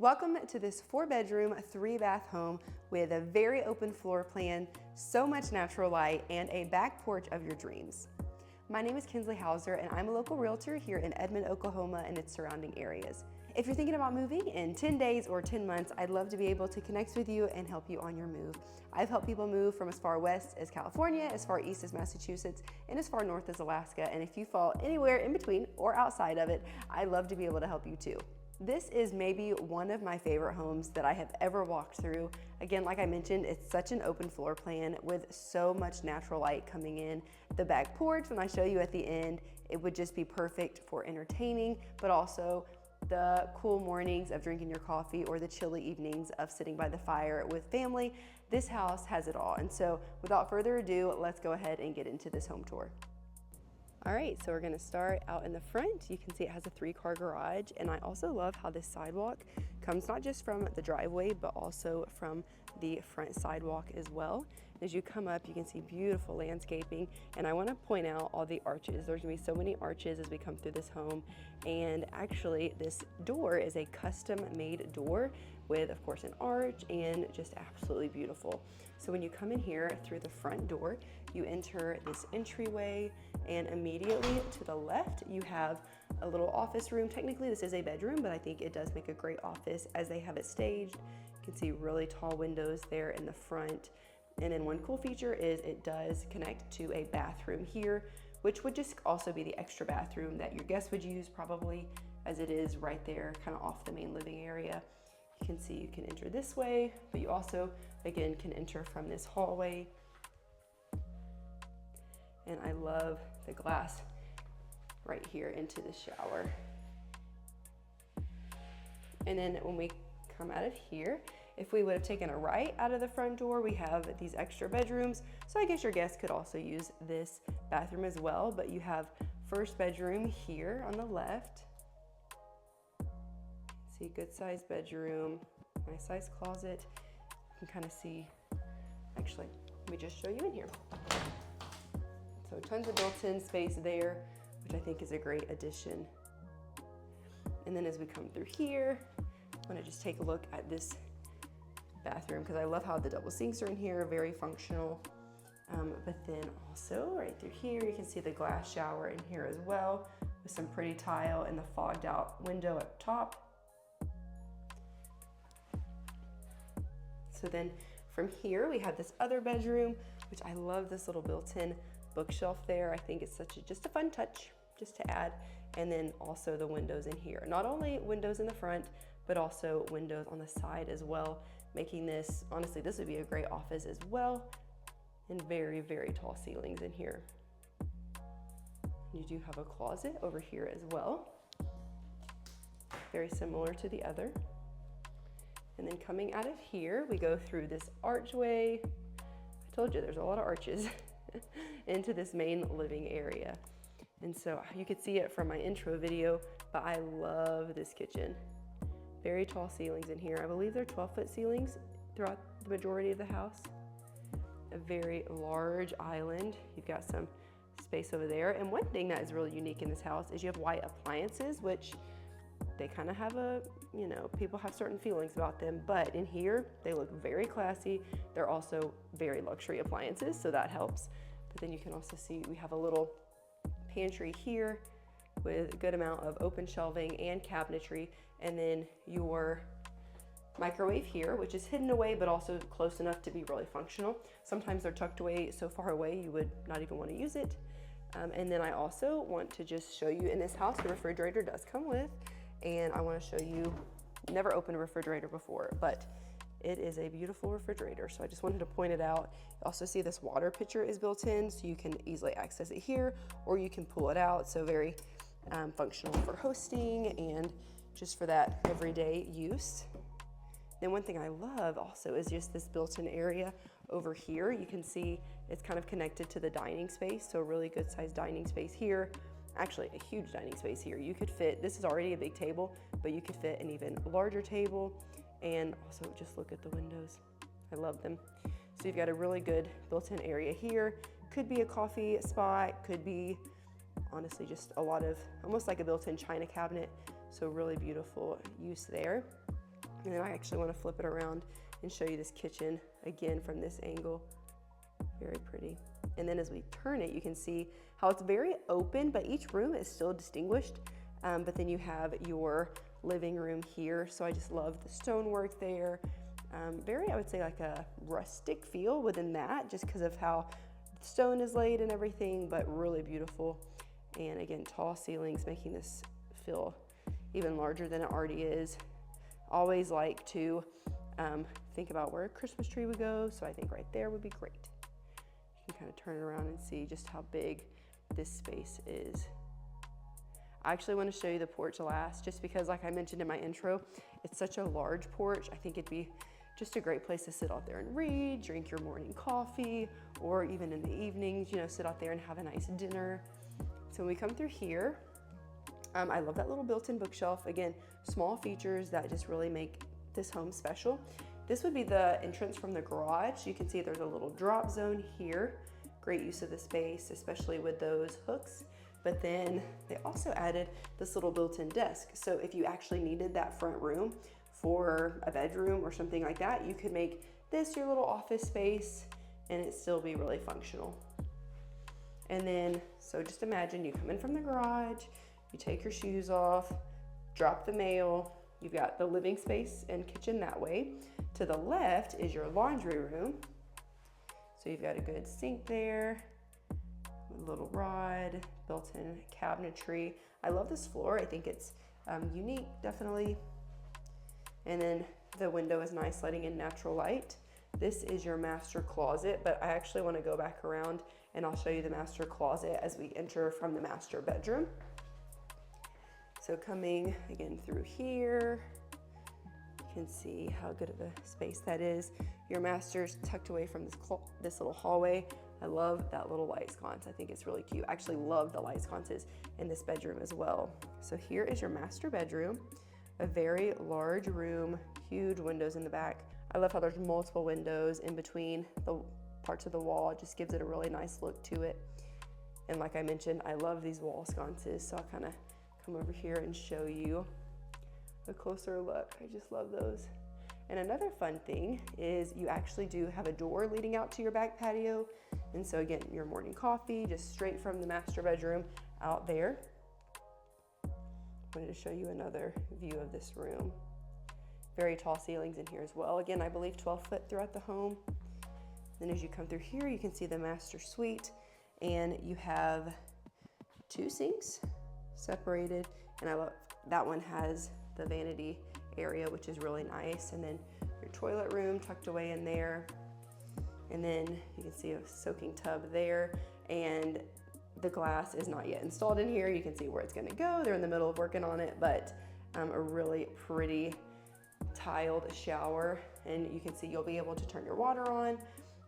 Welcome to this 4-bedroom, 3-bath home with a very open floor plan, so much natural light, and a back porch of your dreams. My name is Kinsley and I'm a local realtor here in Edmond, Oklahoma and its surrounding areas. If you're thinking about moving in 10 days or 10 months, I'd love to be able to connect with you and help you on your move. I've helped people move from as far west as California, as far east as Massachusetts, and as far north as Alaska. And if you fall anywhere in between or outside of it, I'd love to be able to help you too. This is maybe one of my favorite homes that I have ever walked through. Again, like I mentioned, it's such an open floor plan with so much natural light coming in. The back porch, when I show you at the end, it would just be perfect for entertaining, but also the cool mornings of drinking your coffee or the chilly evenings of sitting by the fire with family. This house has it all. And so without further ado, let's go ahead and get into this home tour. All right, so we're gonna start out in the front. You can see it has a 3-car garage, and I also love how this sidewalk comes not just from the driveway, but also from the front sidewalk as well. As you come up, you can see beautiful landscaping, and I wanna point out all the arches. There's gonna be so many arches as we come through this home, and actually this door is a custom-made door with, of course, an arch and just absolutely beautiful. So when you come in here through the front door, you enter this entryway, and immediately to the left, you have a little office room. Technically, this is a bedroom, but I think it does make a great office as they have it staged. You can see really tall windows there in the front. And then one cool feature is it does connect to a bathroom here, which would just also be the extra bathroom that your guests would use probably, as it is right there, kind of off the main living area. You can see you can enter this way, but you also, again, can enter from this hallway. And I love the glass right here into the shower. And then when we come out of here, if we would have taken a right out of the front door, we have these extra bedrooms. So I guess your guests could also use this bathroom as well, but you have first bedroom here on the left. See, good sized bedroom, nice sized closet. You can kind of see, actually, let me just show you in here. So tons of built-in space there, which I think is a great addition. And then as we come through here, I want to just take a look at this bathroom because I love how the double sinks are in here, very functional. But then also right through here, you can see the glass shower in here as well with some pretty tile and the fogged out window up top. So then from here, we have this other bedroom, which I love this little built-in bookshelf there. I think it's just a fun touch just to add. And then also the windows in here. Not only windows in the front, but also windows on the side as well, making this, honestly, this would be a great office as well. And very, very tall ceilings in here. You do have a closet over here as well. Very similar to the other. And then coming out of here, we go through this archway. I told you there's a lot of arches into this main living area. And so you could see it from my intro video, but I love this kitchen. Very tall ceilings in here. I believe they're 12-foot ceilings throughout the majority of the house. A very large island. You've got some space over there. And one thing that is really unique in this house is you have white appliances, which they kind of have a, you know, people have certain feelings about them, but in here, they look very classy. They're also very luxury appliances, so that helps. But then you can also see we have a little pantry here with a good amount of open shelving and cabinetry, and then your microwave here, which is hidden away, but also close enough to be really functional. Sometimes they're tucked away so far away you would not even want to use it. And then I also want to just show you in this house, the refrigerator does come with, and I want to show you, never opened a refrigerator before, but it is a beautiful refrigerator. So I just wanted to point it out. You also see this water pitcher is built in, so you can easily access it here, or you can pull it out. So very functional for hosting and just for that everyday use. Then one thing I love also is just this built-in area over here. You can see it's kind of connected to the dining space. So a really good sized dining space here. Actually a huge dining space here. You could fit, this is already a big table, but you could fit an even larger table. And also just look at the windows. I love them. So you've got a really good built-in area here. Could be a coffee spot, could be honestly just a lot of, almost like a built-in china cabinet. So really beautiful use there. And then I actually want to flip it around and show you this kitchen again from this angle. Very pretty. And then as we turn it, you can see how it's very open, but each room is still distinguished. But then you have your living room here. So I just love the stonework there. Very, I would say, like a rustic feel within that, just because of how the stone is laid and everything, but really beautiful. And again, tall ceilings, making this feel even larger than it already is. Always like to think about where a Christmas tree would go, so I think right there would be great. You can kind of turn it around and see just how big this space is. I actually want to show you the porch last, just because, like I mentioned in my intro, it's such a large porch. I think it'd be just a great place to sit out there and read, drink your morning coffee, or even in the evenings, you know, sit out there and have a nice dinner. So when we come through here, I love that little built-in bookshelf. Again, small features that just really make this home special. This would be the entrance from the garage. You can see there's a little drop zone here. Great use of the space, especially with those hooks. But then they also added this little built-in desk. So if you actually needed that front room for a bedroom or something like that, you could make this your little office space and it still be really functional. And then, so just imagine you come in from the garage, you take your shoes off, drop the mail, you've got the living space and kitchen that way. To the left is your laundry room. So you've got a good sink there, a little rod, built-in cabinetry. I love this floor. I think it's unique, definitely. And then the window is nice, letting in natural light. This is your master closet, but I actually want to go back around and I'll show you the master closet as we enter from the master bedroom. So coming again through here, you can see how good of a space that is. Your master's tucked away from this little hallway. I love that little light sconce. I think it's really cute. I actually love the light sconces in this bedroom as well. So here is your master bedroom, a very large room, huge windows in the back. I love how there's multiple windows in between the parts of the wall. It just gives it a really nice look to it. And like I mentioned, I love these wall sconces, so I'll kind of come over here and show you a closer look. I just love those. And another fun thing is you actually do have a door leading out to your back patio. And so again, your morning coffee, just straight from the master bedroom out there. I wanted to show you another view of this room. Very tall ceilings in here as well. Again, I believe 12 foot throughout the home. Then as you come through here, you can see the master suite, and you have 2 sinks separated. And I love that one has the vanity area, which is really nice. And then your toilet room tucked away in there. And then you can see a soaking tub there. And the glass is not yet installed in here. You can see where it's gonna go. They're in the middle of working on it, but a really pretty tiled shower. And you can see you'll be able to turn your water on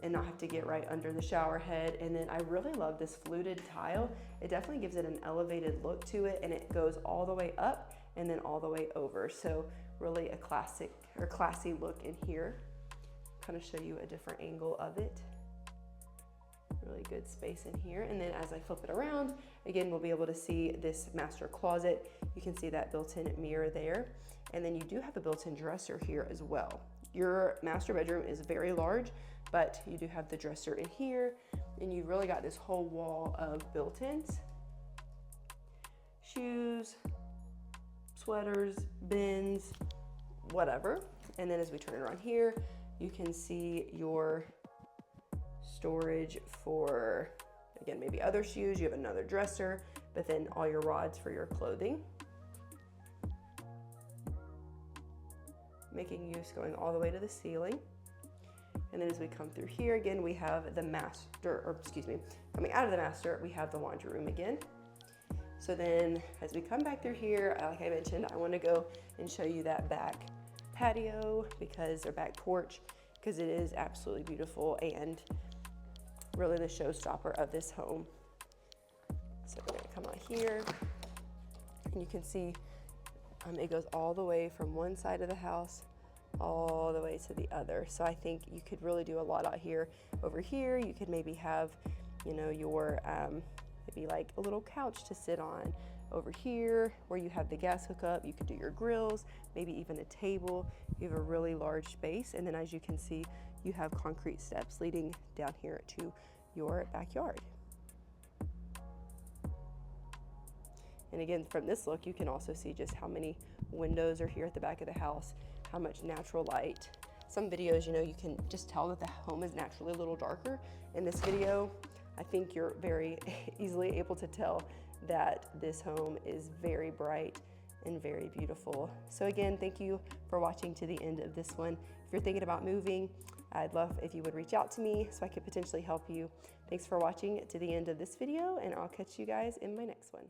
and not have to get right under the shower head. And then I really love this fluted tile. It definitely gives it an elevated look to it, and it goes all the way up and then all the way over. So really a classic or classy look in here. Kind of show you a different angle of it. Really good space in here. And then as I flip it around, again, we'll be able to see this master closet. You can see that built-in mirror there. And then you do have a built-in dresser here as well. Your master bedroom is very large, but you do have the dresser in here, and you've really got this whole wall of built-ins. Shoes, sweaters, bins, whatever. And then as we turn it around here, you can see your storage for, again, maybe other shoes. You have another dresser, but then all your rods for your clothing. Making use going all the way to the ceiling. And then as we come through here, again, we have the master, or excuse me, coming out of the master, we have the laundry room again. So then as we come back through here, like I mentioned, I want to go and show you that back patio or back porch, because it is absolutely beautiful and really the showstopper of this home. So we're going to come out here, and you can see it goes all the way from one side of the house all the way to the other. So I think you could really do a lot out here. Over here, you could maybe have, you know, your maybe like a little couch to sit on, over here where you have the gas hookup, you could do your grills, maybe even a table. You have a really large space. And then as you can see, you have concrete steps leading down here to your backyard. And again, from this look, you can also see just how many windows are here at the back of the house, how much natural light. Some videos, you know, you can just tell that the home is naturally a little darker. In this video, I think you're very easily able to tell that this home is very bright and very beautiful. So again, thank you for watching to the end of this one. If you're thinking about moving, I'd love if you would reach out to me so I could potentially help you. Thanks for watching to the end of this video, and I'll catch you guys in my next one.